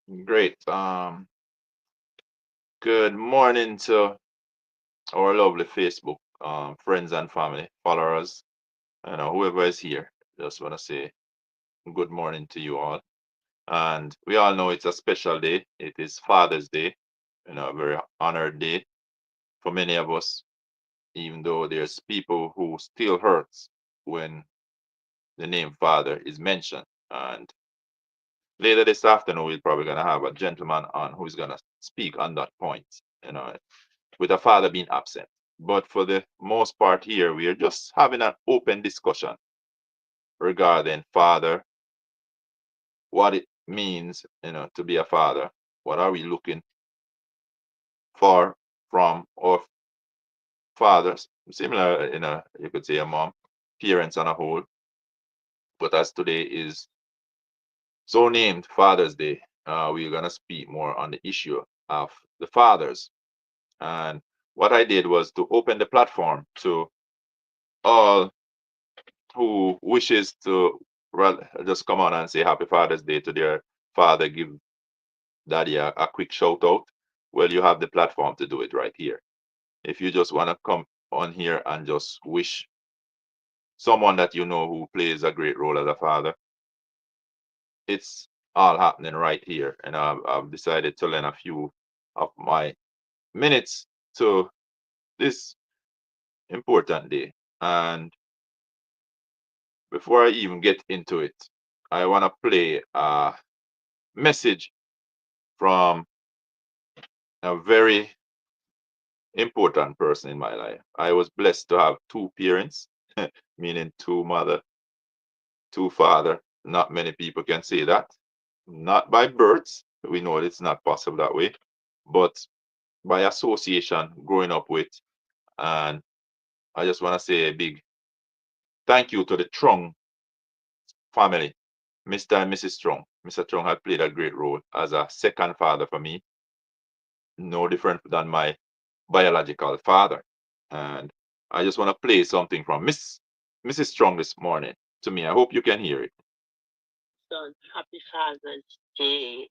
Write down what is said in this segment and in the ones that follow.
Great. Good morning to our lovely Facebook friends and family followers. Whoever is here. Just want to say good morning to you all. And we all know it's a special day. It is Father's Day. A very honored day for many of us. Even though there's people who still hurts when the name Father is mentioned. And later this afternoon, we're probably gonna have a gentleman on who's gonna speak on that point. You know, with a father being absent. But for the most part here, we are just having an open discussion regarding father, what it means, to be a father. What are we looking for from our fathers? Similar, you could say a mom, parents on a whole. But as today is so named Father's Day, we're gonna speak more on the issue of the fathers. And what I did was to open the platform to all who wishes to just come on and say Happy Father's Day to their father, give daddy a quick shout out, well, you have the platform to do it right here. If you just want to come on here and just wish someone that you know who plays a great role as a father, it's all happening right here. And I've decided to lend a few of my minutes to this important day. And before I even get into it, I want to play a message from a very important person in my life. I was blessed to have two parents, meaning two mother, two father. Not many people can say that. Not by birth. We know it's not possible that way, but by association, growing up with. And I just want to say a big thank you to the Trung family, Mr. and Mrs. Trung. Mr. Trung had played a great role as a second father for me, no different than my biological father. And I just want to play something from Mrs. Strong this morning to me. I hope you can hear it. Son, happy Father's Day.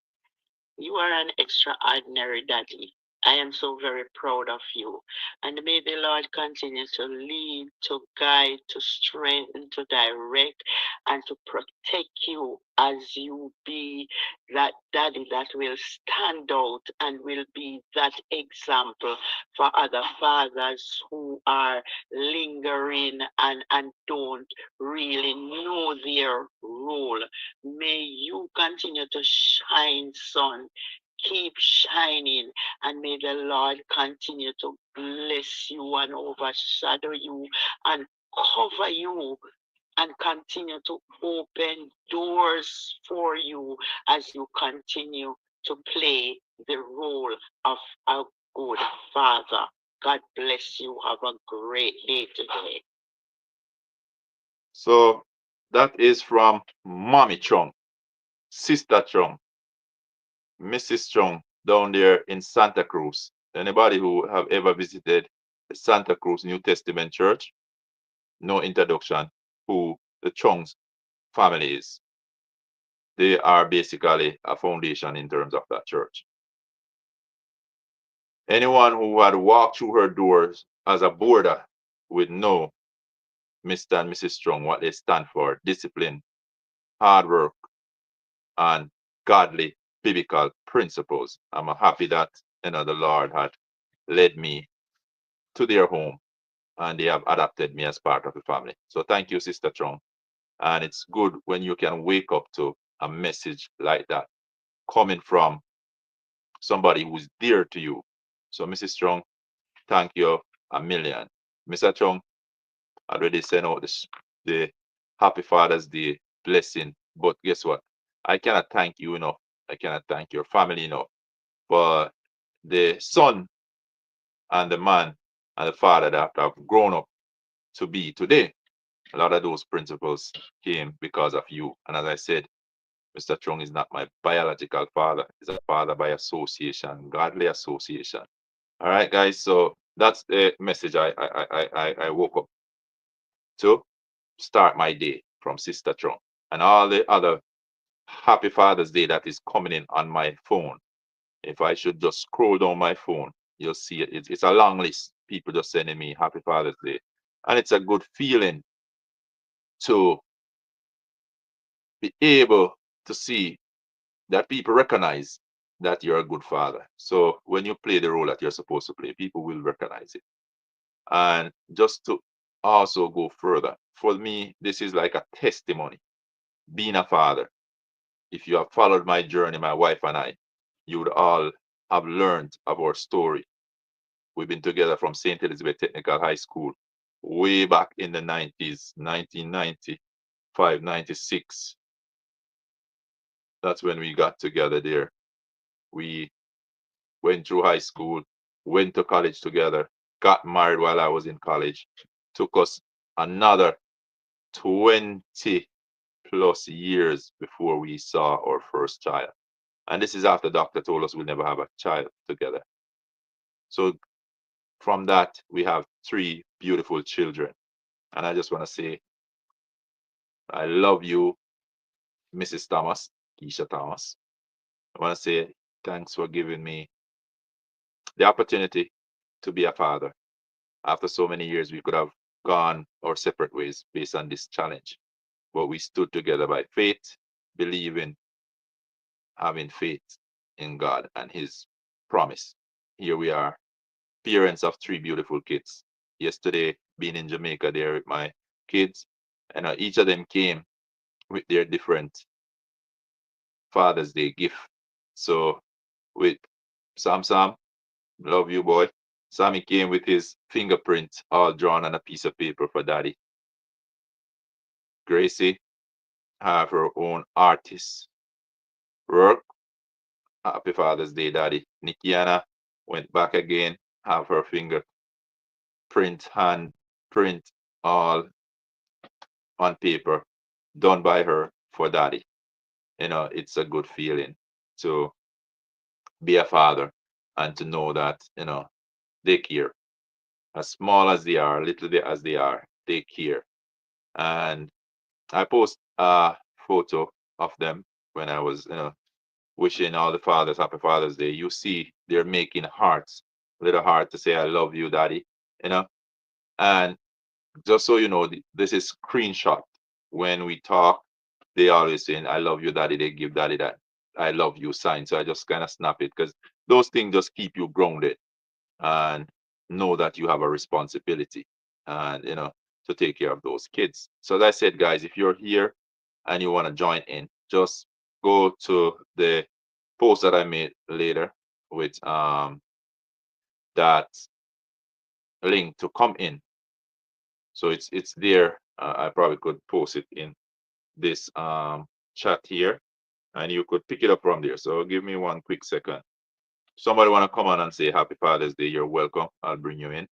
You are an extraordinary daddy. I am so very proud of you. And may the Lord continue to lead, to guide, to strengthen, to direct, and to protect you as you be that daddy that will stand out and will be that example for other fathers who are lingering and don't really know their role. May you continue to shine, son. Keep shining, and may the Lord continue to bless you and overshadow you and cover you and continue to open doors for you as you continue to play the role of a good father. God bless you. Have a great day today. So that is from Mommy Chung, Sister Chung, Mrs. Chung down there in Santa Cruz. Anybody who have ever visited the Santa Cruz New Testament Church, no introduction who the Chung's family is. They are basically a foundation in terms of that church. Anyone who had walked through her doors as a boarder would know Mr. and Mrs. Strong, what they stand for: discipline, hard work, and godly biblical principles. I'm happy that the Lord had led me to their home and they have adopted me as part of the family. So thank you, Sister Strong. And it's good when you can wake up to a message like that coming from somebody who's dear to you. So, Mrs. Strong, thank you a million. Mr. Strong already sent out the Happy Father's Day blessing. But guess what? I cannot thank you enough. I cannot thank your family enough for the son and the man and the father that have grown up to be today. A lot of those principles came because of you. And as I said, Mr. Chung is not my biological father. He's a father by association, godly association. All right, guys. So that's the message I woke up to start my day from Sister Chung and all the other Happy Father's Day that is coming in on my phone. If I should just scroll down my phone, you'll see it. It's a long list. People just sending me Happy Father's Day. And it's a good feeling to be able to see that people recognize that you're a good father. So when you play the role that you're supposed to play, people will recognize it. And just to also go further, for me, this is like a testimony. Being a father, if you have followed my journey, my wife and I, you would all have learned of our story. We've been together from St. Elizabeth Technical High School way back in the 90s, 1995, 96. That's when we got together there. We went through high school, went to college together, got married while I was in college. Took us another 20 plus years before we saw our first child. And this is after doctor told us we'll never have a child together. So from that, we have three beautiful children. And I just want to say, I love you, Mrs. Thomas, Keisha Thomas. I want to say thanks for giving me the opportunity to be a father. After so many years, we could have gone our separate ways based on this challenge. But we stood together by faith, believing, having faith in God and His promise. Here we are, parents of three beautiful kids. Yesterday, being in Jamaica there with my kids, and each of them came with their different Father's Day gift. So with Sam, love you, boy. Sammy came with his fingerprint all drawn on a piece of paper for daddy. Gracie have her own artist work. Happy Father's Day, daddy. Nikiana went back again, have her fingerprint, hand print all on paper, done by her for daddy. It's a good feeling to be a father and to know that, they care. As small as they are, little as they are, they care. And I post a photo of them when I was, wishing all the fathers happy Father's Day. You see, they're making hearts, little heart to say, I love you, daddy, you know. And just so you know, this is screenshot. When we talk, they always saying, I love you, daddy. They give daddy that I love you sign. So I just kind of snap it because those things just keep you grounded and know that you have a responsibility and, to take care of those kids. So as I said, guys, if you're here and you want to join in, just go to the post that I made later with that link to come in. So it's there. I probably could post it in this chat here, and you could pick it up from there. So give me one quick second. Somebody want to come on and say Happy Father's Day? You're welcome. I'll bring you in.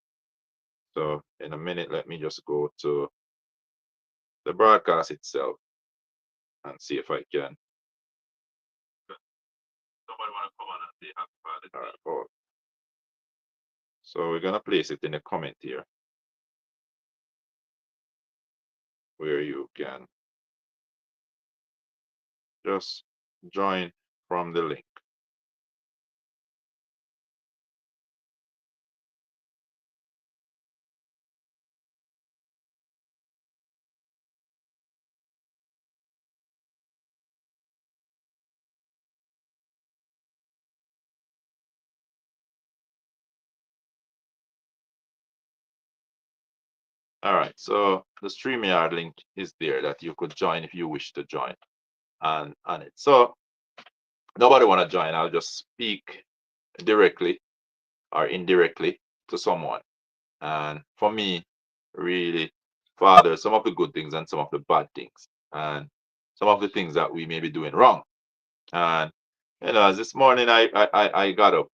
So in a minute, let me just go to the broadcast itself and see if I can. Somebody want to come on and say Happy Father's Day? All right, oh. So we're gonna place it in the comment here, where you can just join from the link. All right, so the StreamYard link is there that you could join if you wish to join on it. So nobody want to join. I'll just speak directly or indirectly to someone. And for me, really, Father, some of the good things and some of the bad things, and some of the things that we may be doing wrong. And as this morning I got up,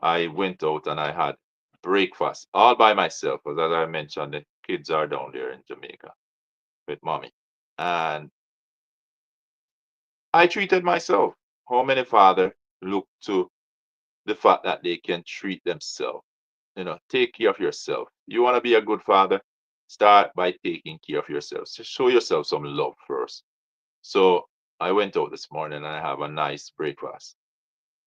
I went out and I had breakfast all by myself, because as I mentioned, the kids are down there in Jamaica with mommy. And I treated myself. How many father look to the fact that they can treat themselves? Take care of yourself. You want to be a good father? Start by taking care of yourself. Show yourself some love first. So I went out this morning and I have a nice breakfast.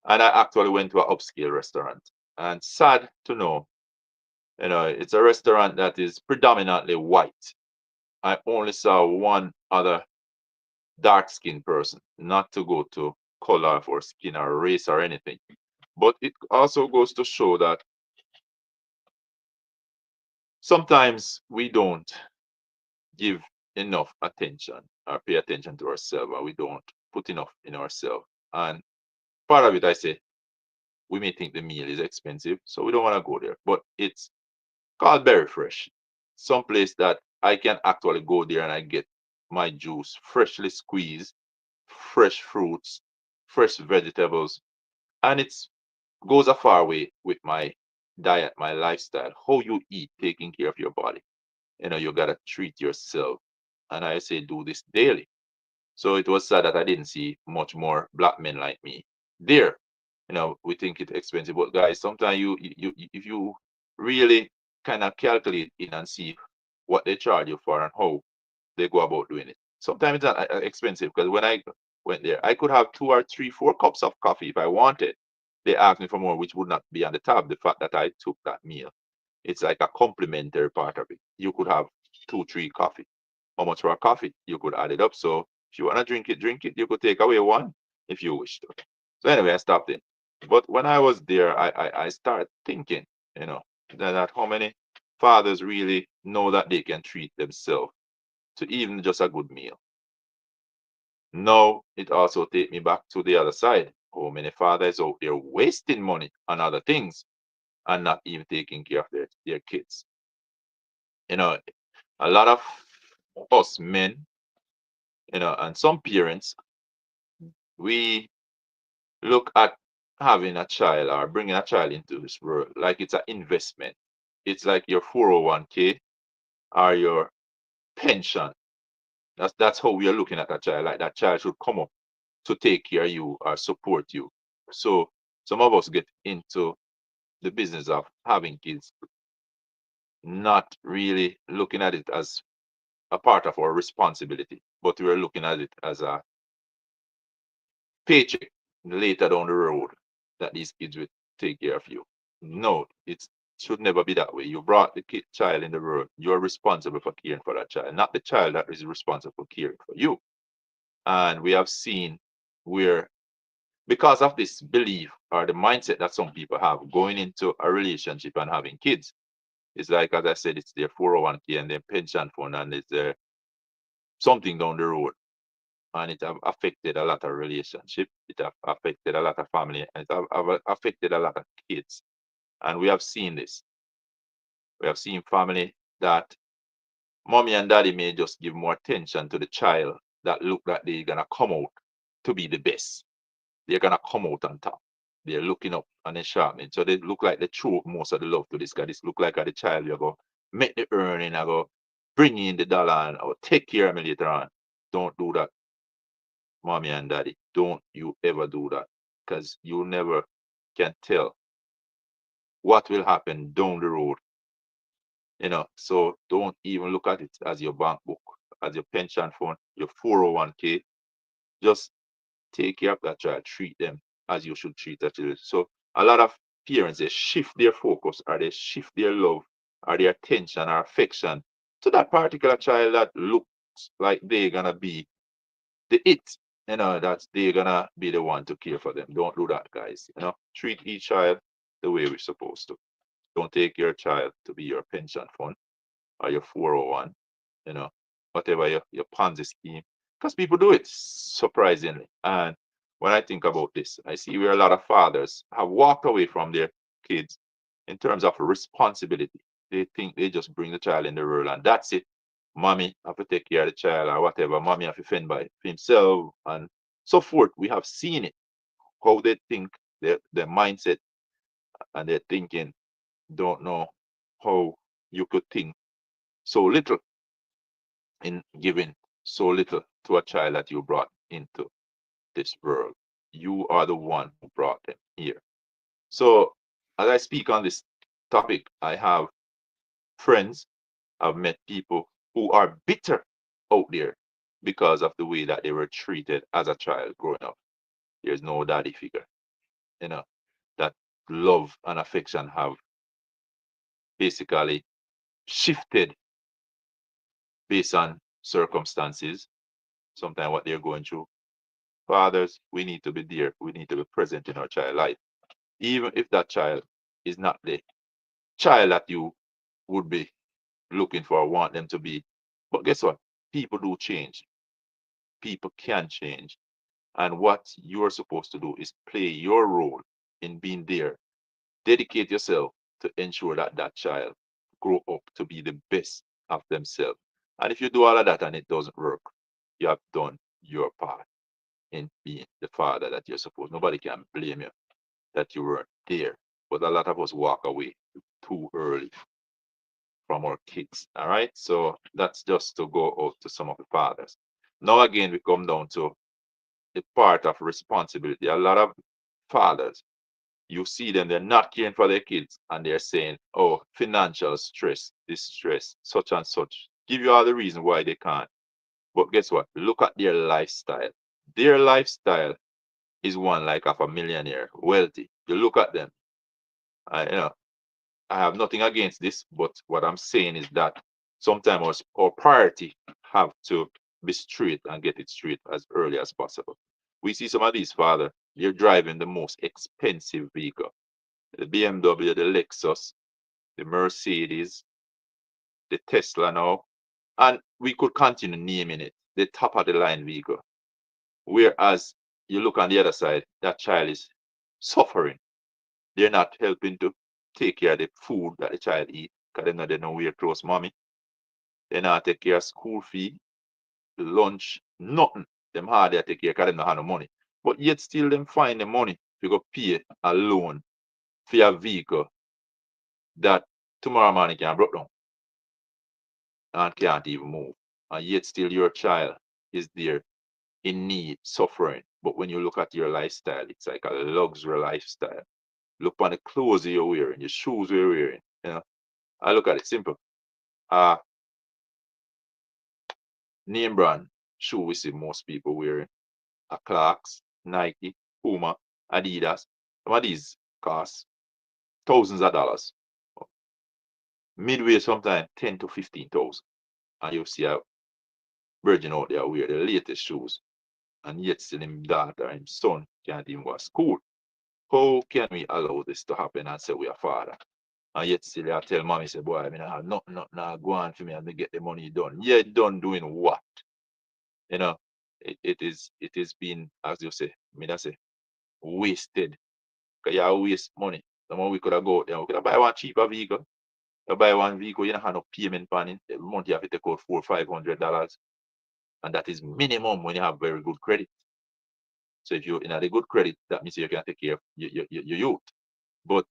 And I actually went to an upscale restaurant. And sad to know, it's a restaurant that is predominantly white. I only saw one other dark skinned person, not to go to color or skin or race or anything. But it also goes to show that sometimes we don't give enough attention or pay attention to ourselves, or we don't put enough in ourselves. And part of it, I say, we may think the meal is expensive, so we don't want to go there. But it's called Berry Fresh, some place that I can actually go there and I get my juice freshly squeezed, fresh fruits, fresh vegetables, and it's goes a far way with my diet, my lifestyle, how you eat, taking care of your body. You gotta treat yourself. And I say do this daily. So it was sad that I didn't see much more black men like me there. We think it's expensive, but guys, sometimes if you really kind of calculate in and see what they charge you for and how they go about doing it. Sometimes it's not expensive because when I went there, I could have two or three, 4 cups of coffee if I wanted. They asked me for more, which would not be on the tab. The fact that I took that meal, it's like a complimentary part of it. You could have 2, 3 coffee. How much for a coffee? You could add it up. So if you want to drink it, drink it. You could take away one if you wish to. So anyway, I stopped it. But when I was there, I started thinking, you know, that how many fathers really know that they can treat themselves to even just a good meal. Now it also take me back to the other side. How many fathers out there wasting money on other things and not even taking care of their kids? You know, a lot of us men, and some parents, we look at having a child or bringing a child into this world like it's an investment. It's like your 401k or your pension. That's how we are looking at a child. Like that child should come up to take care of you or support you. So some of us get into the business of having kids, not really looking at it as a part of our responsibility, but we're looking at it as a paycheck later down the road that these kids will take care of you. No, it should never be that way. You brought the child in the world. You're responsible for caring for that child, not the child that is responsible for caring for you. And we have seen where, because of this belief or the mindset that some people have going into a relationship and having kids, it's like, as I said, it's their 401k and their pension fund, and it's their something down the road. And it have affected a lot of relationship. It have affected a lot of family, and it have affected a lot of kids. And we have seen this. We have seen family that mommy and daddy may just give more attention to the child that look like they're gonna come out to be the best. They're gonna come out on top. They're looking up and they're sharpening. So they look like they throw most of the love to this guy. This look like the child you go make the earning, I go bring in the dollar and I'll take care of me later on. Don't do that, mommy and daddy. Don't you ever do that. Because you never can tell what will happen down the road. So don't even look at it as your bank book, as your pension fund, your 401k. Just take care of that child, treat them as you should treat that child. So a lot of parents, they shift their focus or they shift their love or their attention or affection to that particular child that looks like they're gonna be the it, that they're gonna be the one to care for them. Don't do that, guys. Treat each child the way we're supposed to. Don't take your child to be your pension fund or your 401, you know, whatever your Ponzi scheme. Because people do it, surprisingly. And when I think about this, I see where a lot of fathers have walked away from their kids in terms of responsibility. They think they just bring the child in the world and that's it. Mommy have to take care of the child or whatever. Mommy have to fend by himself and so forth. We have seen it, how they think, their mindset and their thinking. Don't know how you could think so little in giving so little to a child that you brought into this world. You are the one who brought them here. So, as I speak on this topic, I have friends, I've met people who are bitter out there because of the way that they were treated as a child growing up. There's no daddy figure, you know, that love and affection have basically shifted based on circumstances, sometimes what they're going through. Fathers, we need to be there. We need to be present in our child life, even if that child is not the child that you would be looking for or want them to be. But guess what? People do change. People can change. And what you're supposed to do is play your role in being there. Dedicate yourself to ensure that that child grow up to be the best of themselves. And if you do all of that and it doesn't work, you have done your part in being the father that you're supposed. Nobody can blame you that you weren't there. But a lot of us walk away too early from our kids. All right. So that's just to go out to some of the fathers. Now again, we come down to the part of responsibility. A lot of fathers, you see them, they're not caring for their kids and they're saying, oh, financial stress, distress, such and such. Give you all the reason why they can't. But guess what? Look at their lifestyle. Their lifestyle is one like of a millionaire, wealthy. You look at them, you know, I have nothing against this, but what I'm saying is that sometimes our priority have to be straight and get it straight as early as possible. We see some of these fathers, they're driving the most expensive vehicle, the BMW, the Lexus, the Mercedes, the Tesla now, and we could continue naming it, the top of the line vehicle. Whereas you look on the other side, that child is suffering. They're not helping to take care of the food that the child eat because they know where close mommy. They not take care of school fee, lunch, nothing. Them hard they take care because they don't have no money. But yet still them find the money to go pay a loan for a vehicle that tomorrow morning can broke down and can't even move. And yet still your child is there in need, suffering. But when you look at your lifestyle, it's like a luxury lifestyle. Look on the clothes you're wearing, your shoes you're wearing. You know, I look at it simple. Uh name brand shoe we see most people wearing. A Clarks, Nike, Puma, Adidas. Some of these cost thousands of dollars. Midway sometimes 10 to 15,000. And you see a virgin out there wear the latest shoes. And yet still him daughter and son can't even go to school. How can we allow this to happen and say we are father? And yet still I tell mommy, say, boy, I mean, I have nothing go on for me and me get the money done. Yeah, done doing what? You know, it is being, as you say, me that say, wasted. Because you waste money. The more we could have go out there, we could have buy one cheaper vehicle. You buy one vehicle, you don't have no payment plan it. Every month you have to take out $400-500. And that is minimum when you have very good credit. So if you're in a good credit, that means you can take care of your youth. But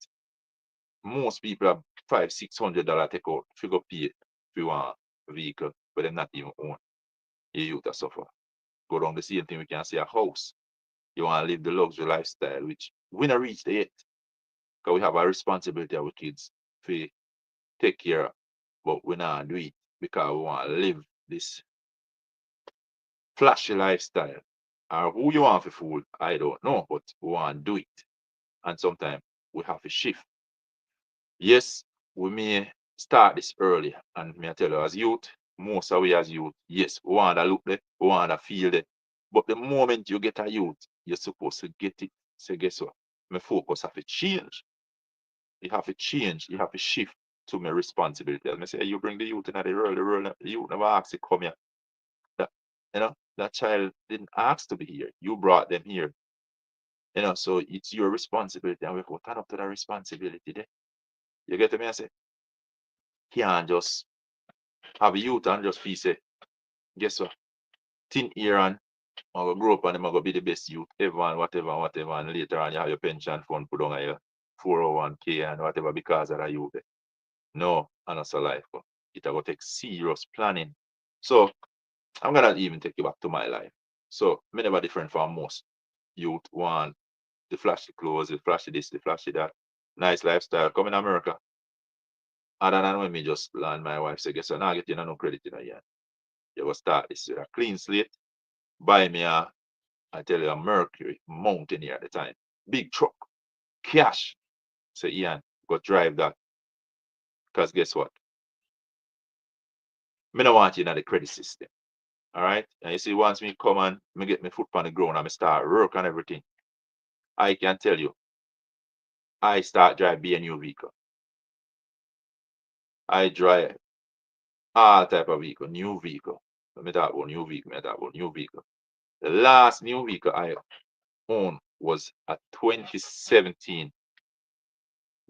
most people have $500-600 take out figure pay if you want a vehicle, but they're not even own. Your youth are suffer. Go down the same thing, we can say a house. You want to live the luxury lifestyle, which we not reach there yet. Because we have a responsibility with kids to take care of, but we not do it because we want to live this flashy lifestyle. Or who you want to fool, I don't know, but we want to do it. And sometimes we have to shift. Yes, we may start this early, and may I tell you, as youth, most of we as youth, yes, we want to look there, we want to feel there. But the moment you get a youth, you're supposed to get it. So guess what? My focus have to change. You have to change, you have to shift to my responsibility. As I say, you bring the youth in the youth never ask to come here. That, that child didn't ask to be here. You brought them here. So it's your responsibility, and we have to turn up to that responsibility there. You get me? I say, can't just have a youth and just feel say, guess what? Thin ear and I go grow up and I'm gonna be the best youth ever and whatever and whatever, and later on you have your pension fund put on your 401k and whatever because of that youth. No, and that's a life. It will take serious planning. So I'm gonna even take you back to my life. So me never different from most youth want the flashy clothes, the flashy this, the flashy that, nice lifestyle. Come in America. Other than when me just land my wife say, guess what, now get you no credit in a year. You go start this with a clean slate. Buy me I tell you, a Mercury Mountaineer at the time. Big truck, cash. Say, Ian, go drive that. Because guess what? Me no want you in the credit system. All right. And you see, once me come and me get my foot on the ground and me start work and everything, I can tell you, I start drive be a new vehicle. I drive all type of vehicle, new vehicle. Let me talk about new vehicle, me talk about new vehicle. The last new vehicle I owned was a 2017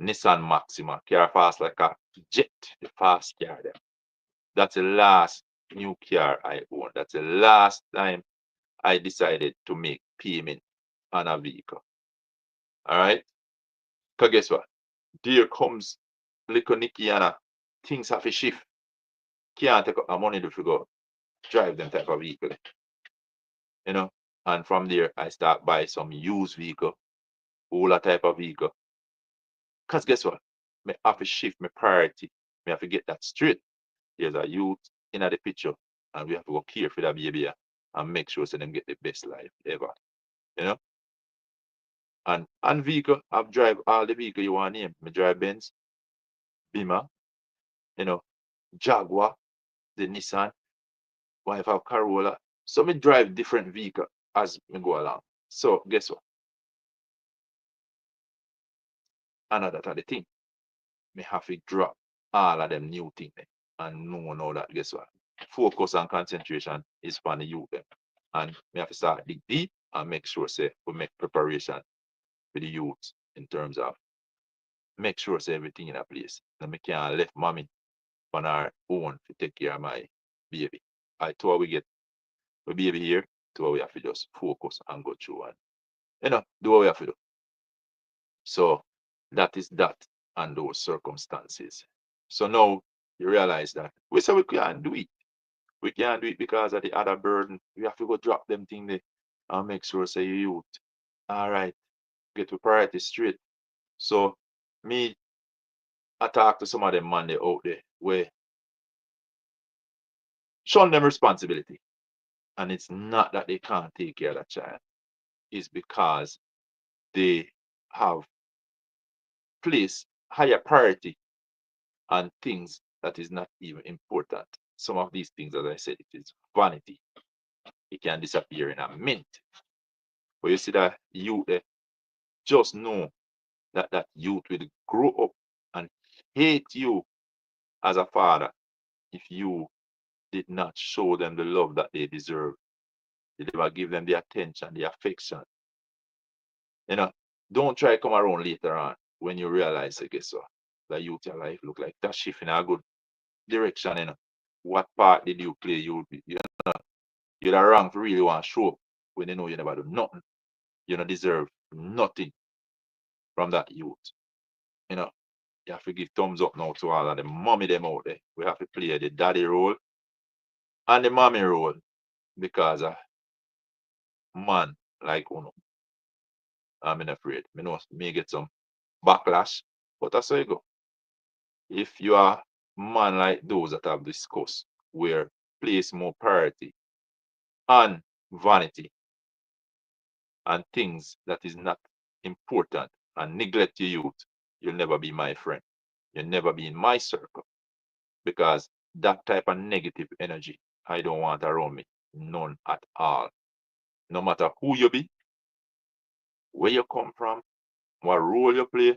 Nissan Maxima, car fast like a jet, the fast car there. That's the last new car I own. That's the last time I decided to make payment on a vehicle. All right. Because guess what? There comes little Nicky and things have to shift. Can't take up my money to go drive them type of vehicle. You know. And from there I start buy some used vehicle, all that type of vehicle. Because guess what? Me have to shift my priority. Me have to get that straight. There's a youth in the picture, and we have to go care for that baby and make sure so them get the best life ever. You know? And vehicle, I've drive all the vehicle you want to name. Me drive Benz, Beamer, you know, Jaguar, the Nissan, wife have Corolla. So me drive different vehicle as me go along. So guess what? Another the thing. Me have to drop all of them new things and know now that guess what? Focus and concentration is for the youth them. And we have to start dig deep and make sure say we make preparation for the youth in terms of make sure say everything in a place. And me can't left mommy on our own to take care of my baby. I thought we get the baby here, to we have to just focus and go through and do what we have to do. So that is that and those circumstances. So now you realize that we say we can't do it. We can't do it because of the other burden. We have to go drop them thing there and make sure say you youth. All right, get to priority straight. So me I talk to some of them man they out there where showing them responsibility. And it's not that they can't take care of that child. It's because they have placed higher priority on things that is not even important. Some of these things, as I said, it is vanity. It can disappear in a minute. But you see that youth just know that that youth will grow up and hate you as a father if you did not show them the love that they deserve. You never give them the attention, the affection. You know, don't try come around later on when you realize, I guess so, that youth your life look like that shift in a good direction. What part did you play? You're the wrong to really want to show up when you know you never do nothing. You don't deserve nothing from that youth. You know, you have to give thumbs up now to all of the mommy them out there. We have to play the daddy role and the mommy role because man like Uno. I'm afraid. Me know me get some backlash, but that's how you go. If you are man like those that have discussed where place more priority on vanity and things that is not important and neglect your youth, you'll never be my friend. You'll never be in my circle because that type of negative energy I don't want around me. None at all. No matter who you be, where you come from, what role you play,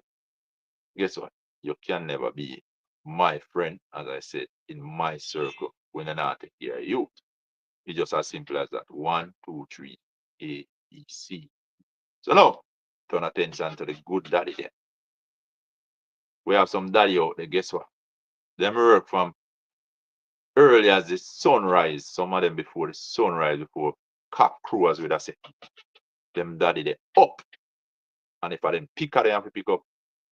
guess what? You can never be my friend, as I said, in my circle when you're not take care of youth. It's just as simple as that. One, two, three, A, B, C. So now, turn attention to the good daddy there. We have some daddy out there, guess what? Them work from early as the sunrise, some of them before the sunrise, before cock crew, as we would say. Them daddy they up. And if I them picker, they have to pick up.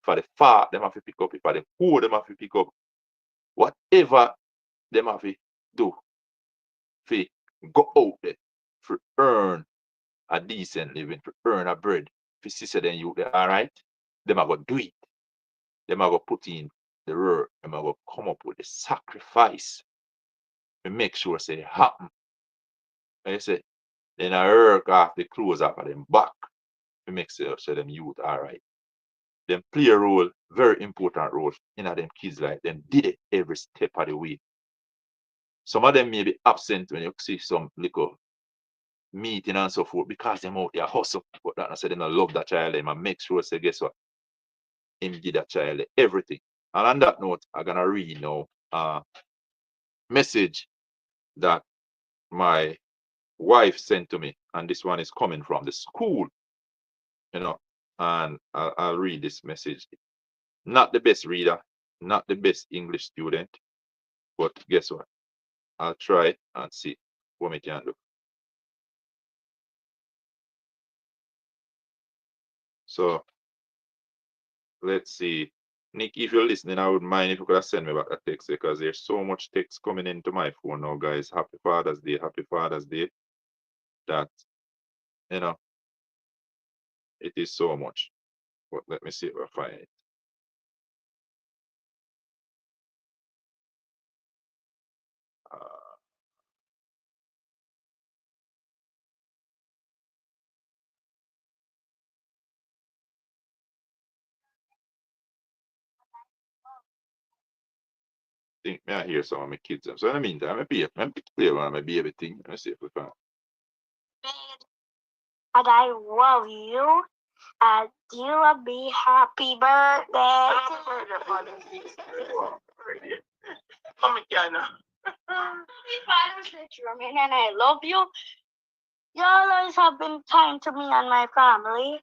If I the fart, them have to pick up. If I the who, them have to pick up. Whatever them have to do, for go out there, for earn a decent living, to earn a bread. If you see then you there, all right, them are going to do it. Them are going to put in the work. Them are going to come up with the sacrifice. We make sure say it happen. I say, then I work off the clothes off of them back. We make sure say them youth all right. Them play a role, very important role in them kids life. Them did it every step of the way. Some of them may be absent when you see some little meeting and so forth because them out there hustle. But that I say them not love that child them and make sure say guess what? Him give that child everything. And on that note, I'm gonna read now message that my wife sent to me, and this one is coming from the school, you know. And I'll read this message. Not the best reader, not the best English student, but guess what? I'll try and see what we can do. So let's see. Nick, if you're listening, I wouldn't mind if you could have sent me back a text because there's so much text coming into my phone now, guys. Happy Father's Day, happy Father's Day. That, you know, it is so much. But let me see if I find it. Think me I hear some of my kids. So in the meantime, I'm play one of my baby thing. Let me see if we can. And I love you. And you will be happy birthday. Come again. Happy Father's Day, Jermaine, and I love you. You always have been kind to me and my family.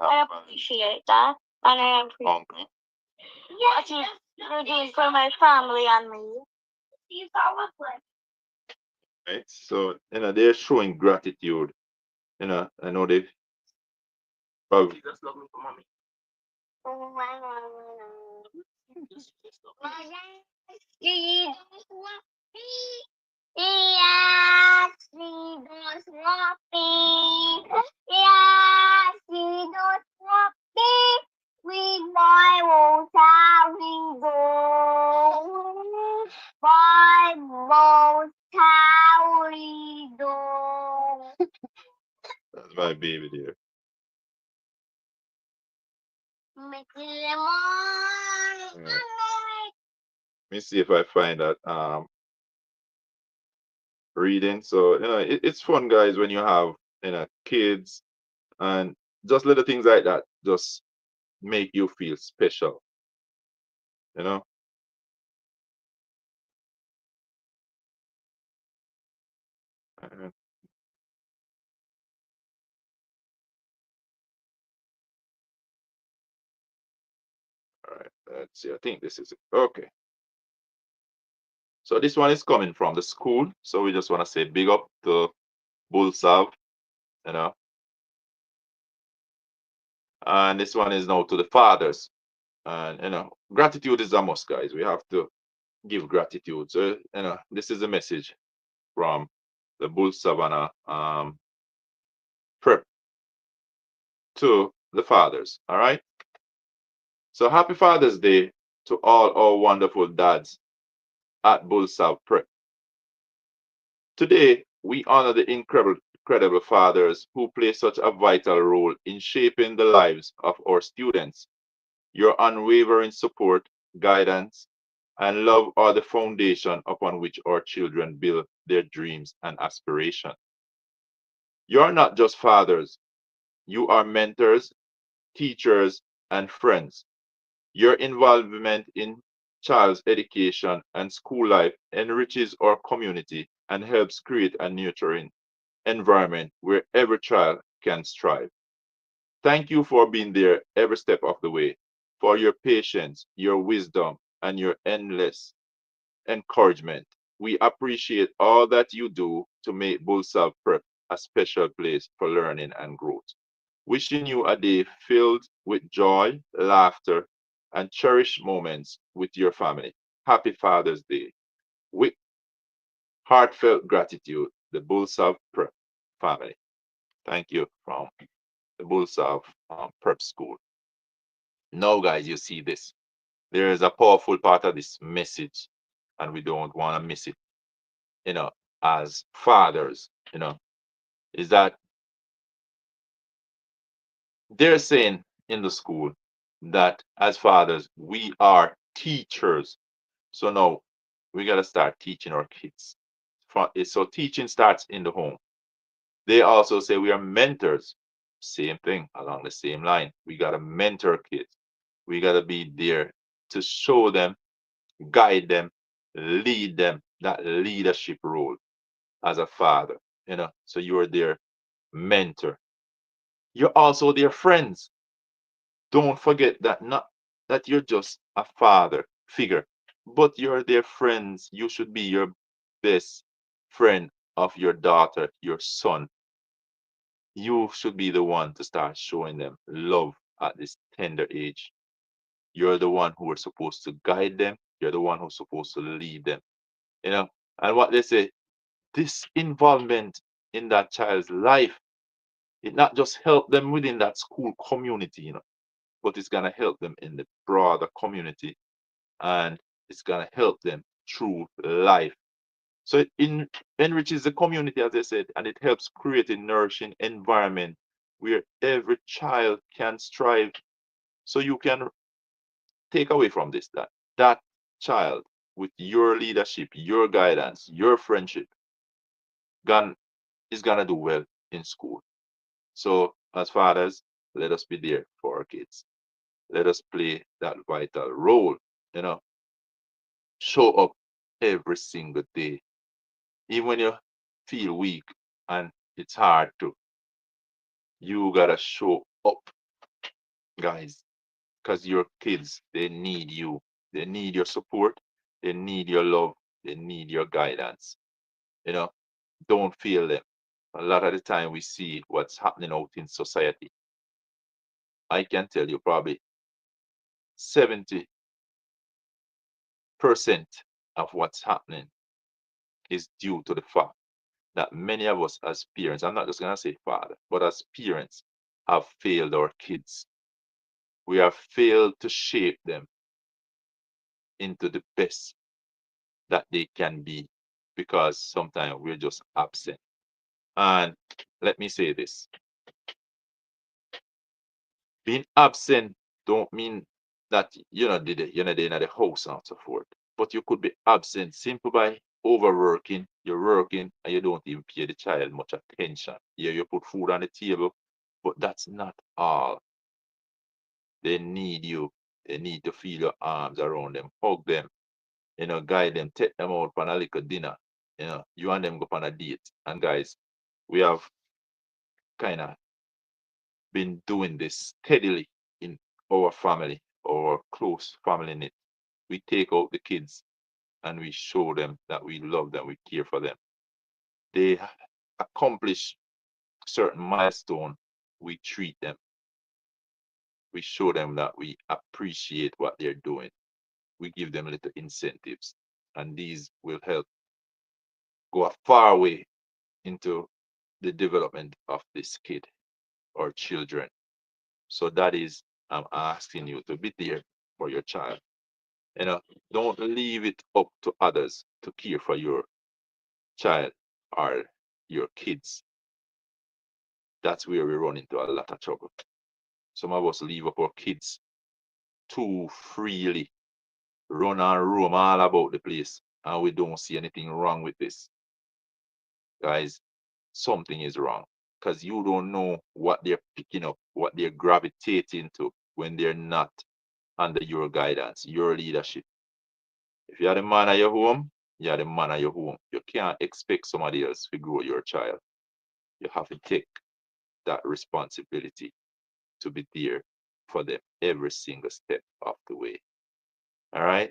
I appreciate that. And I appreciate Uncle. what you're doing for my family and me. Right? So, you know, they're showing gratitude. You know, I know they probably Jesus love me for mommy. Yes, we don't want me. Yes, we don't want me. We boy will we go. Boy will we go. that's my baby there. Make lemon. Let me see if I find that reading. So, you know, it's fun, guys, when you have, you know, kids and just little things like that just make you feel special, you know. Uh, all right, let's see. I think this is it. Okay. So this one is coming from the school. So we just want to say big up to Bull Sav, you know. And this one is now to the fathers. And you know, gratitude is a must, guys. We have to give gratitude. So, you know, this is a message from the Bull Savannah prep to the fathers. All right. So happy Father's Day to all our wonderful dads at Bull Sav Prep. Today, we honor the incredible fathers who play such a vital role in shaping the lives of our students. Your unwavering support, guidance, and love are the foundation upon which our children build their dreams and aspirations. You are not just fathers, you are mentors, teachers, and friends. Your involvement in child's education and school life enriches our community and helps create a nurturing environment where every child can strive. Thank you for being there every step of the way, for your patience, your wisdom, and your endless encouragement. We appreciate all that you do to make Bulsav Prep a special place for learning and growth. Wishing you a day filled with joy, laughter, and cherished moments with your family. Happy Father's Day. With heartfelt gratitude, the Bulsav Prep family. Thank you from the Bulsav Prep School. Now, guys, you see this. There is a powerful part of this message and we don't want to miss it, as fathers, is that they're saying in the school that as fathers, we are teachers. So now we got to start teaching our kids. So teaching starts in the home. They also say we are mentors. Same thing along the same line. We got to mentor kids. We got to be there to show them, guide them, lead them, that leadership role as a father. So you're their mentor. You're also their friends. Don't forget that not that you're just a father figure, but you're their friends. You should be your best friend of your daughter, your son. You should be the one to start showing them love at this tender age. You're the one who are supposed to guide them. You're the one who's supposed to lead them. You know, and what they say, this involvement in that child's life, it not just help them within that school community, but it's gonna help them in the broader community, and it's gonna help them through life. So it enriches the community, as I said, and it helps create a nourishing environment where every child can strive. So you can take away from this that child, with your leadership, your guidance, your friendship, gon is gonna do well in school. So as fathers, let us be there for our kids. Let us play that vital role, you know, show up every single day. Even when you feel weak and it's hard to, you gotta show up, guys, because your kids, they need you. They need your support. They need your love. They need your guidance. You know, don't fail them. A lot of the time we see what's happening out in society. I can tell you probably 70% of what's happening is due to the fact that many of us as parents, I'm not just going to say father, but as parents, have failed our kids. We have failed to shape them into the best that they can be because sometimes we're just absent. And let me say this, being absent don't mean that you're not in the house and so forth. But you could be absent simply by overworking. You're working and you don't even pay the child much attention. Yeah, you put food on the table, but that's not all. They need you. They need to feel your arms around them, hug them, guide them, take them out for a little dinner. You and them go on a date. And guys, we have kind of been doing this steadily in our family, our close family knit. We take out the kids and we show them that we love them, we care for them. They accomplish certain milestone, we treat them. We show them that we appreciate what they're doing. We give them little incentives, and these will help go a far way into the development of this kid or children. So that is, I'm asking you to be there for your child. You know, don't leave it up to others to care for your child or your kids. That's where we run into a lot of trouble. Some of us leave up our kids too freely, run and roam all about the place, and we don't see anything wrong with this. Guys, something is wrong because you don't know what they're picking up, what they're gravitating to when they're not under your guidance, your leadership. If you're the man of your home, you're the man of your home. You can't expect somebody else to grow your child. You have to take that responsibility to be there for them every single step of the way. All right?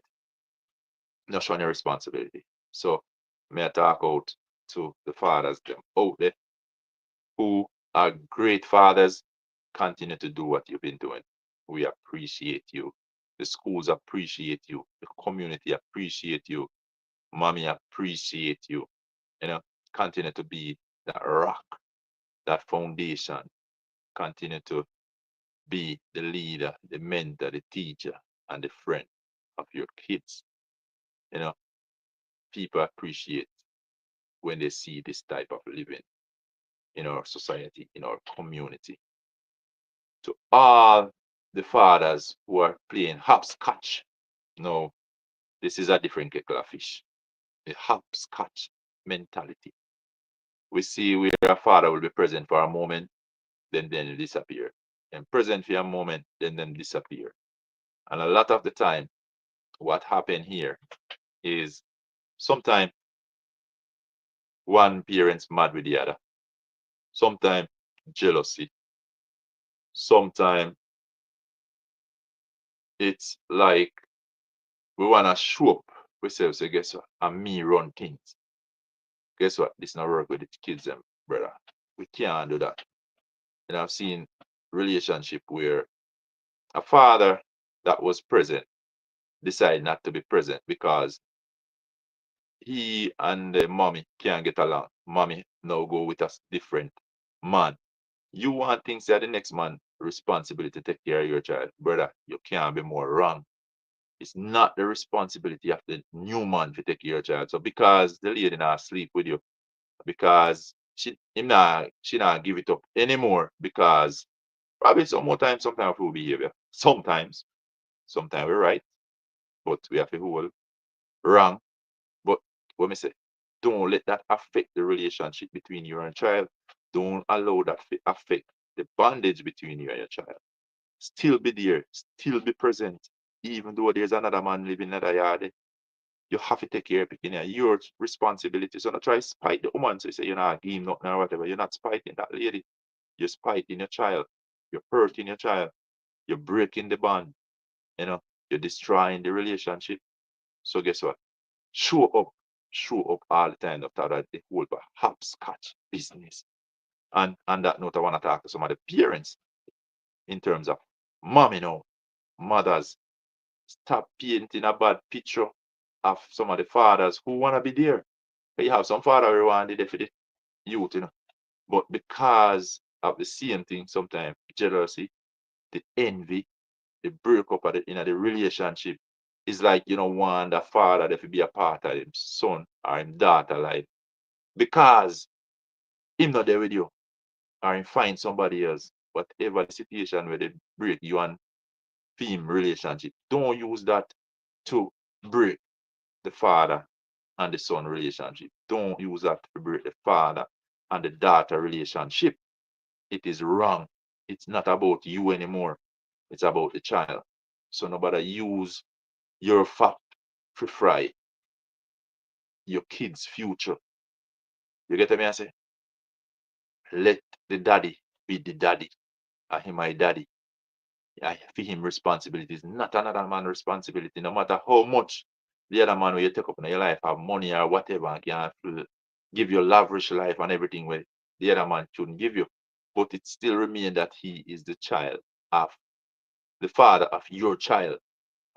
Not showing your responsibility. So, may I talk out to the fathers them out there who are great fathers. Continue to do what you've been doing. We appreciate you. The schools appreciate you. The community appreciate you. Mommy appreciate you. You know, continue to be that rock, that foundation. Continue to be the leader, the mentor, the teacher, and the friend of your kids. You know, people appreciate when they see this type of living in our society, in our community. To all the fathers who are playing hopscotch, no, this is a different kettle of fish. The hopscotch mentality. We see where a father will be present for a moment, then disappear. And present for a moment, then them disappear. And a lot of the time, what happened here is sometimes one parent's mad with the other. Sometimes jealousy. Sometimes it's like we wanna show up ourselves. So guess what? And me run things. Guess what? This not work with the kids, them, brother. We can't do that. And I've seen relationship where a father that was present decided not to be present because he and the mommy can't get along. Mommy now go with a different man. You want things that the next man responsibility to take care of your child. Brother, you can't be more wrong. It's not the responsibility of the new man to take care of your child. So because the lady not sleep with you, because she not give it up anymore because probably some more time, sometimes fool behavior. Sometimes we're right, but we have to hold wrong. But what me say, don't let that affect the relationship between you and your child. Don't allow that to affect the bondage between you and your child. Still be there, still be present, even though there's another man living in another yard. You have to take care of picking your responsibility. So not try to spite the woman. So you say you're not giving nothing or whatever. You're not spiting that lady. You're spiting your child. You're hurting your child. You're breaking the bond. You know, you're destroying the relationship. So guess what? Show up. Show up all the time after that the whole hopscotch business. And on that note, I want to talk to some of the parents in terms of mom, mothers. Stop painting a bad picture of some of the fathers who want to be there. You have some father who want to be there for the youth, but because of the same thing, sometimes jealousy, the envy, the breakup of in the relationship is like want the father to be a part of his son or his daughter life because him not there with you or him find somebody else. Whatever the situation where they break you and him relationship, don't use that to break the father and the son relationship. Don't use that to break the father and the daughter relationship. It is wrong. It's not about you anymore. It's about the child. So nobody use your fat to fry your kid's future. You get me? I say, let the daddy be the daddy. I him my daddy. I feel him responsibilities, not another man's responsibility. No matter how much the other man will you take up in your life have money or whatever and can give you a lavish life and everything where the other man shouldn't give you. But it still remains that he is the child of the father of your child.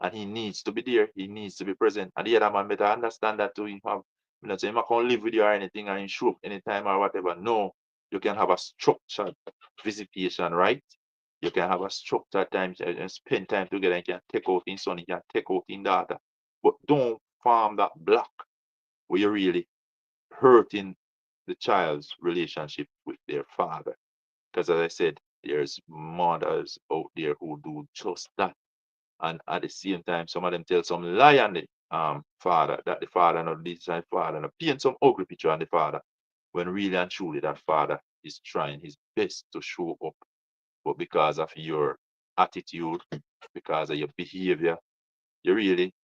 And he needs to be there. He needs to be present. And the other man better understand that too. He have, not say, I'm not going to live with you or anything and show up anytime or whatever. No, you can have a structured visitation, right? You can have a structured time and spend time together. You can take out in son, you can take out in daughter. But don't form that block where you're really hurting the child's relationship with their father. Because as I said, there's mothers out there who do just that. And at the same time, some of them tell some lie on the father that the father not this and father and paint some ugly picture on the father. When really and truly that father is trying his best to show up. But because of your attitude, because of your behavior, you really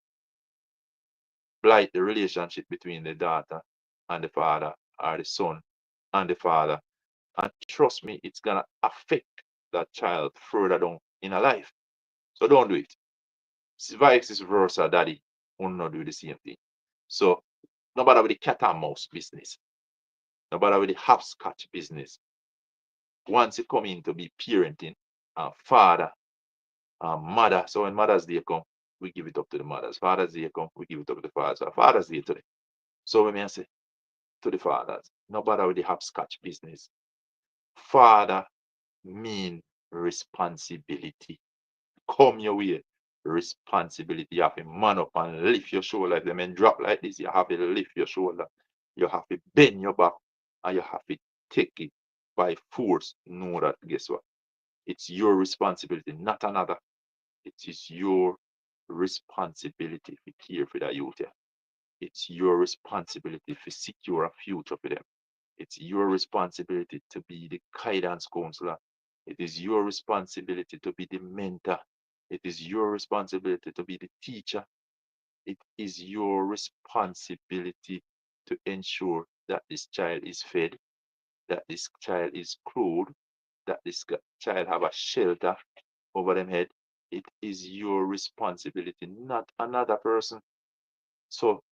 blight the relationship between the daughter and the father or the son and the father. And trust me, it's gonna affect that child further down in a life. So don't do it. Vice versa, daddy will not do the same thing. So nobody with the cat and mouse business. Nobody with the hopscotch business. Once you come in to be parenting, father, mother. So when Mother's Day come, we give it up to the mothers. Father's Day come, we give it up to the fathers. So Father's Day today. So when I say to the fathers, nobody with the hopscotch business. Father mean responsibility. Come your way. responsibility. You have to man up and lift your shoulder. If the men drop like this, you have to lift your shoulder. You have to bend your back and you have to take it by force. Know that, guess what? It's your responsibility, not another. It is your responsibility to care for that youth. It's your responsibility to secure a future for them. It's your responsibility to be the guidance counselor. It is your responsibility to be the mentor. It is your responsibility to be the teacher. It is your responsibility to ensure that this child is fed, that this child is clothed, that this child have a shelter over them head. It is your responsibility, not another person. So,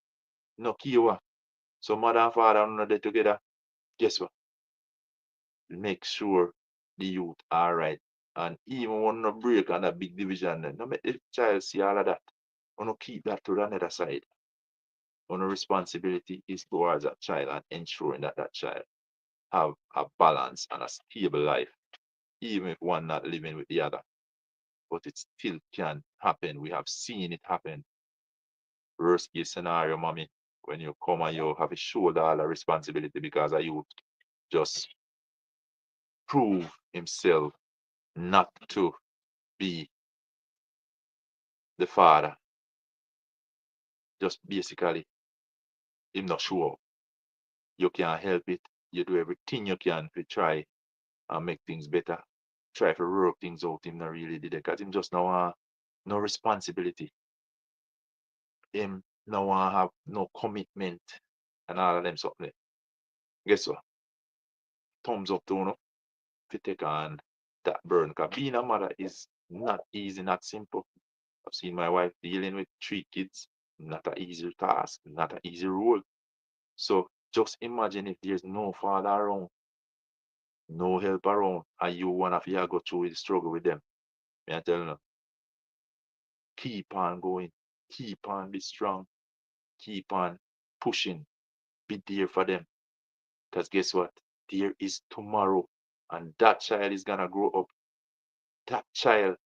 no kiwa. So, mother and father are not there together. Guess what? Make sure the youth are right. And even when no break on a big division, no make the child see all of that. We no keep that to the other side. Our responsibility is towards that child and ensuring that that child have a balance and a stable life, even if one not living with the other. But it still can happen. We have seen it happen. Worst case scenario, mommy, when you come and you have to shoulder all the responsibility because of you just prove himself not to be the father. Just basically him not sure. You can't help it. You do everything you can to try and make things better. Try to work things out. Him not really did it because him just now no responsibility. Him no want have no commitment and all of them something. Guess what? Thumbs up to you to take on that burden. Because being a mother is not easy, not simple. I've seen my wife dealing with 3 kids. Not an easy task, not an easy role. So just imagine if there's no father around, no help around, and you one of you go through the struggle with them. Me I tell you, keep on going, keep on be strong, keep on pushing, be there for them. Because guess what? There is tomorrow, and that child is gonna grow up. That child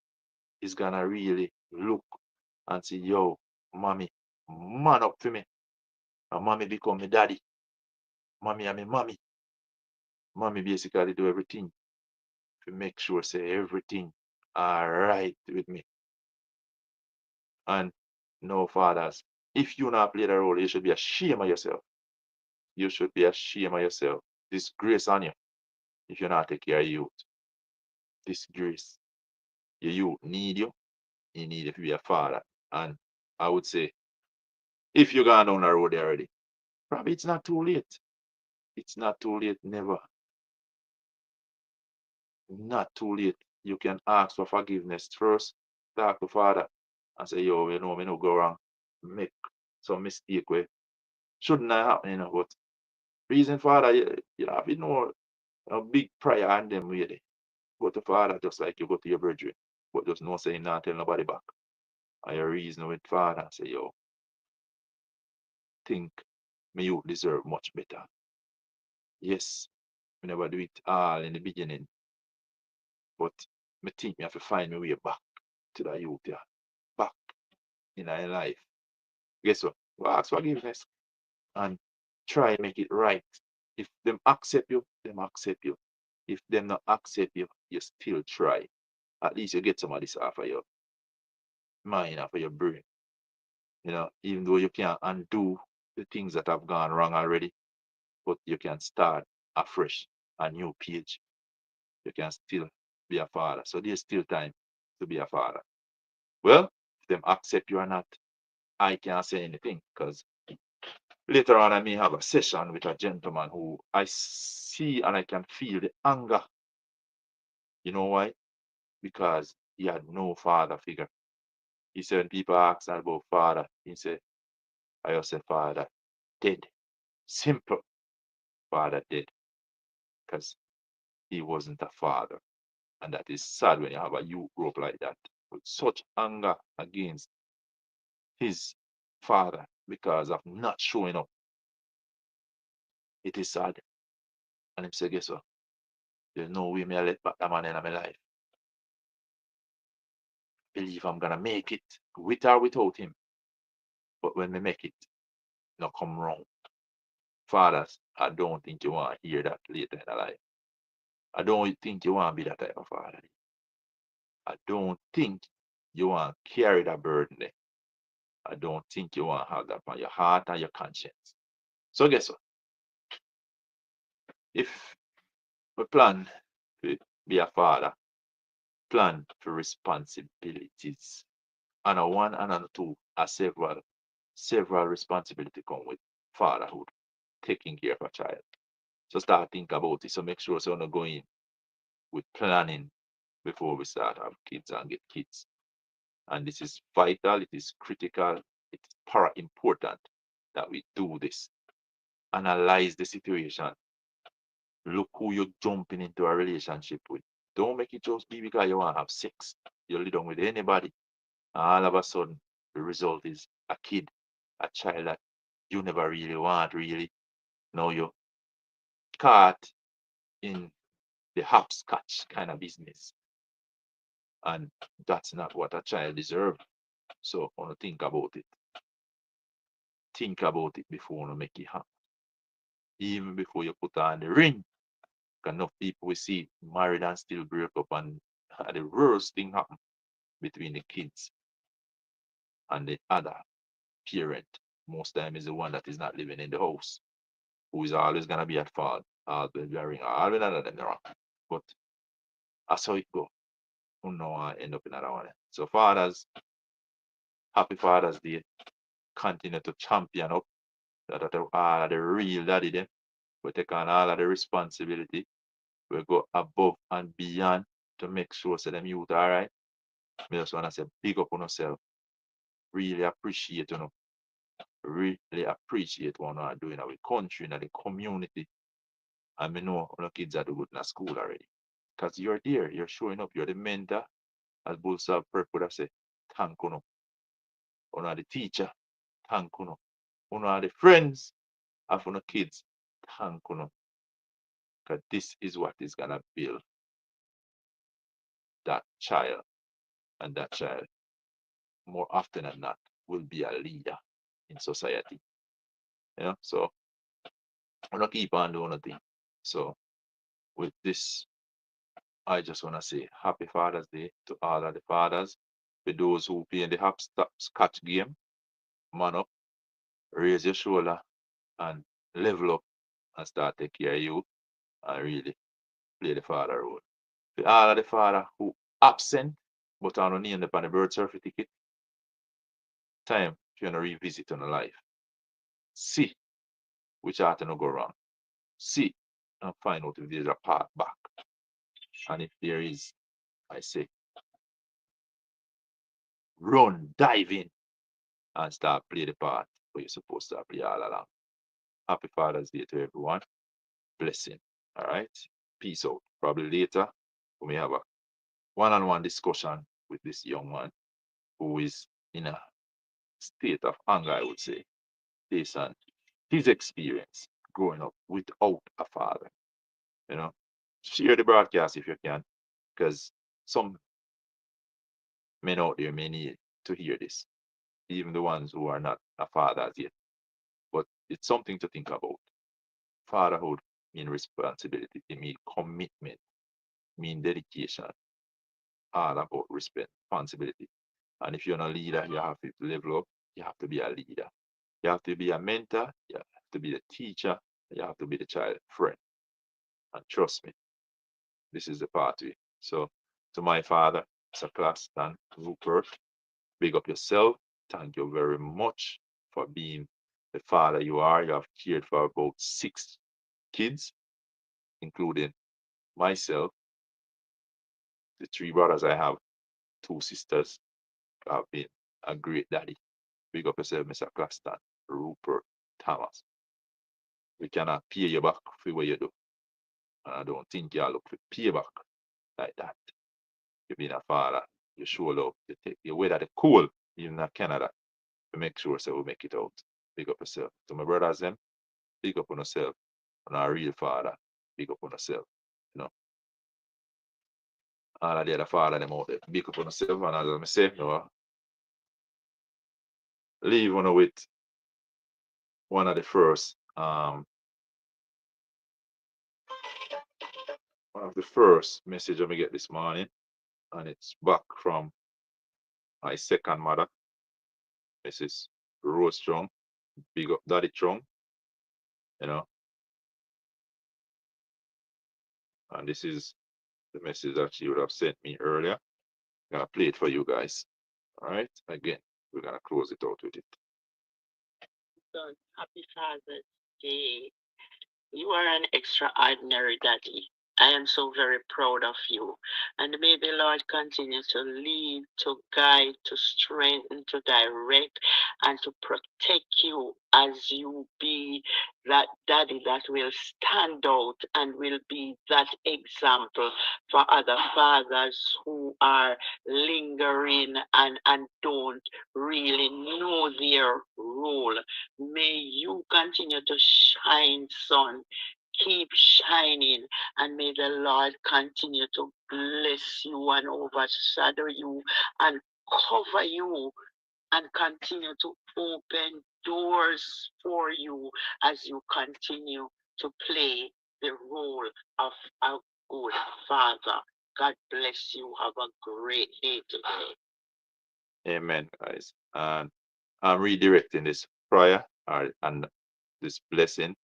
is gonna really look and say, yo, mommy, man up for me. And mommy become my daddy. Mommy and me mommy. Mommy basically do everything to make sure say everything alright with me. And no fathers, if you not play the role, you should be ashamed of yourself. You should be ashamed of yourself. Disgrace on you if you not take care of youth. Disgrace. Your youth need you. You need you to be a father. And I would say, if you're gone down the road already, probably it's not too late. It's not too late, never. Not too late. You can ask for forgiveness first. Talk to father and say, yo, you know, me no go wrong. Make some mistake where shouldn't have happen, you know, but reason father, you have to know a big prayer on them way there. Go to father just like you go to your brethren. But just no saying not tell nobody back. And your reason with father and say, yo, think me you deserve much better. Yes, we never do it all in the beginning. But me think me have to find my way back to the youth, yeah. Back in our life. Guess what? Go ask forgiveness and try make it right. If them accept you, them accept you. If them not accept you, you still try. At least you get some of this off of your mind, off of your brain. You know, even though you can't undo the things that have gone wrong already, but you can start afresh, a new page. You can still be a father. So there's still time to be a father. Well, if them accept you or not, I can't say anything because later on I may have a session with a gentleman who I see and I can feel the anger. You know why? Because he had no father figure. He said when people ask about father, he said, I just said father dead. Simple. Father dead. Because he wasn't a father. And that is sad when you have a youth grow up like that. With such anger against his father because of not showing up. It is sad. And he said, guess what? There's no way me I let back that man in my life. believe I'm gonna make it with or without him. But when we make it, no come wrong. Fathers, I don't think you want to hear that later in life. I don't think you want to be that type of father. I don't think you want to carry that burden there. I don't think you want to have that on your heart and your conscience. So guess what? If we plan to be a father, plan for responsibilities. And a one and a two are several responsibility come with fatherhood, taking care of a child. So start think about it. So make sure so not going with planning before we start have kids and get kids. And this is vital, it is critical, it is para important that we do this. Analyze the situation. Look who you're jumping into a relationship with. Don't make it just be because you want to have sex. You live down with anybody. And all of a sudden, the result is a kid, a child that you never really want, really. Now you're caught in the hopscotch kind of business. And that's not what a child deserves. So I want to think about it. Think about it before you make it happen. Even before you put on the ring. Because enough people we see married and still break up, and the worst thing happen between the kids and the other parent. Most time is the one that is not living in the house, who is always gonna be at fault, always be a ring, always none of them wrong. But that's how it go. Who know I end up in another one. So fathers, happy Father's Day. Continue to champion up that all of the real daddy them. We take on all of the responsibility. We go above and beyond to make sure so them youth all right. I just wanna say big up on yourself. Really appreciate you know. Really appreciate what you are doing in our country, in the community. And I know our kids are doing good in school already. Because you're there, you're showing up, you're the mentor. As Bulsa Prep would have said, thank you. You are the teacher, thank you. You are the friends of our kids, thank you. Because this is what is gonna build that child. And that child, more often than not, will be a leader in society. You know, so we're not keep on doing nothing. So with this, I just want to say happy Father's Day to all of the fathers. For those who play in the hopscotch game, man up, raise your shoulder and level up and start take care of you and really play the father role. For all of the father who absent but are not named upon the birth certificate, time if you want to revisit on the life. See which heart no go wrong. See and find out if there's a path back. And if there is, I say, run, dive in, and start play the part where you're supposed to play all along. Happy Father's Day to everyone. Blessing. All right. Peace out. Probably later we may have a one-on-one discussion with this young man who is in a state of anger, I would say, based on his experience growing up without a father. You know, share the broadcast if you can, because some men out there may need to hear this, even the ones who are not a father as yet. But it's something to think about. Fatherhood means responsibility, it means commitment, mean dedication, all about responsibility. And if you're not a leader, you have to level up, you have to be a leader. You have to be a mentor, you have to be the teacher, you have to be the child friend. And trust me, this is the pathway. So to my father, Sir Claston Rupert, big up yourself. Thank you very much for being the father you are. You have cared for about 6 kids, including myself, the 3 brothers I have, 2 sisters. Have been a great daddy. Big up yourself, Mr. Claston Rupert Thomas. We cannot pay you back for what you do. And I don't think you look for payback like that. You've been a father, you show love, you take your weather the cool, even in Canada, to make sure so we make it out. Big up yourself. To my brothers them, big up on yourself. On our real father, big up on yourself. You know. all of the other father them out there. Big up on yourself, and as I say, leave on with one of the first message I get this morning, and it's back from my second mother, Mrs. Rose Strong. Big up Daddy Strong, and this is the message that she would have sent me earlier. I'm gonna play it for you guys. All right, again, we're gonna close it out with it. Son, happy Father's Day. You are an extraordinary daddy. I am so very proud of you. And may the Lord continue to lead, to guide, to strengthen, to direct, and to protect you as you be that daddy that will stand out and will be that example for other fathers who are lingering and don't really know their role. May you continue to shine, son. Keep shining, and may the Lord continue to bless you and overshadow you and cover you and continue to open doors for you as you continue to play the role of a good father. God bless you. Have a great day today. Amen, guys. And I'm redirecting this prayer and this blessing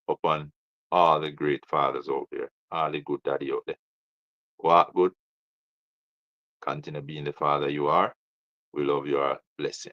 upon all the great fathers out there, all the good daddy out there. Walk good. Continue being the father you are. We love your blessing.